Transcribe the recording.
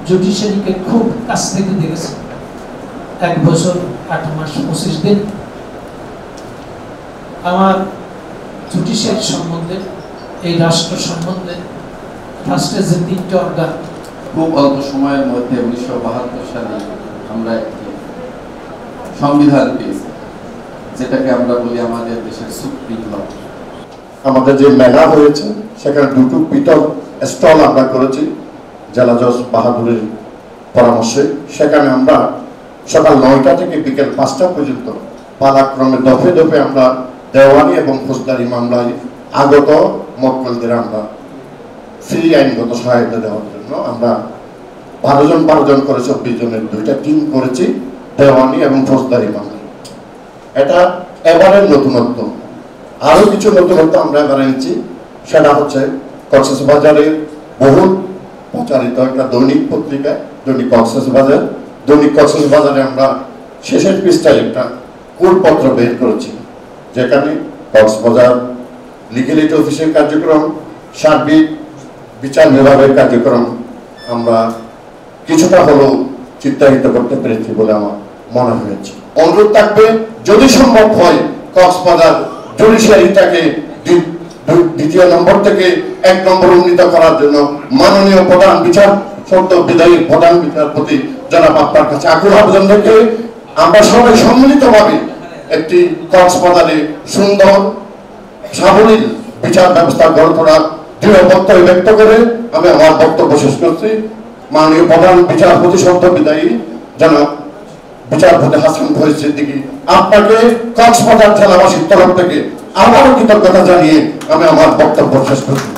জুডিশিয়ারিকে খুব কাছ থেকে দেখেছি, 1 বছর 8 মাস 25 দিন। আমার জুডিশিয়ারি সম্বন্ধে, এই রাষ্ট্র সম্বন্ধে, রাষ্ট্রের যে 3টি অর্গান, খুব অল্প সময়ের মধ্যে 1972 সালে আমরা একটি সংবিধান পেয়েছি, যেটাকে আমরা বলি আমাদের দেশের সুপ্রিম ল। আমাদের যে মেলা হয়েছে সেখানে 2টো পিটল স্টল আমরা করেছি জেলা জজ বাহাদুরের পরামর্শে। সেখানে আমরা সকাল 9টা থেকে বিকেল 5টা পর্যন্ত পালাক্রমে দফে দফে আমরা দেওয়ানি এবং ফৌজদারি মামলায় আগত মক্কেলদের আমরা ফ্রি আইনগত সহায়তা দেওয়ার জন্য আমরা 12 জন করে 24 জনের 2টা টিম করেছি দেওয়ানি এবং ফৌজদারি মামলা। এটা এবারের নতুনত্ব। আরো কিছু নতুনত্ব আমরা এবারে এনেছি, সেটা হচ্ছে কক্সবাজারের বহুল প্রচারিত একটা দৈনিক পত্রিকা দৈনিক কক্সবাজার। দৈনিক কক্সবাজারে আমরা শেষের পৃষ্ঠায় একটা কোডপত্র বের করেছি, যেখানে কক্সবাজার লিগ্যাল এইড অফিসের কার্যক্রম, সার্বিক বিচার বিভাগের কার্যক্রম আমরা কিছুটা হলেও চিত্রায়িত করতে পেরেছি বলে আমার মনে হয়েছে। অনুরোধ থাকবে, যদি সম্ভব হয় কক্সবাজার জুডিশিয়ারিটাকে 2 নম্বর থেকে 1 নম্বর উন্নীত করার জন্য মাননীয় প্রধান বিদায়ী প্রধান বিচারপতি জনাব আপনার কাছে আকুল আবেদন রেখে আমরা সবাই সম্মিলিতভাবে একটি কক্সবাজারে সুন্দর সাবলীল বিচার ব্যবস্থা গড়ে তোলার দৃঢ় বক্তব্য ব্যক্ত করে আমি আমার বক্তব্য শেষ করছি। মাননীয় প্রধান বিচারপতি সদ্য বিদায়ী জনাব বিচারপতি হাসান ফরিদ সিদ্দিকী, আপনাকে কক্সবাজার জেলাবাসীর তরফ থেকে আবারও কৃতজ্ঞতা জানিয়ে আমি আমার বক্তব্য শেষ করছি।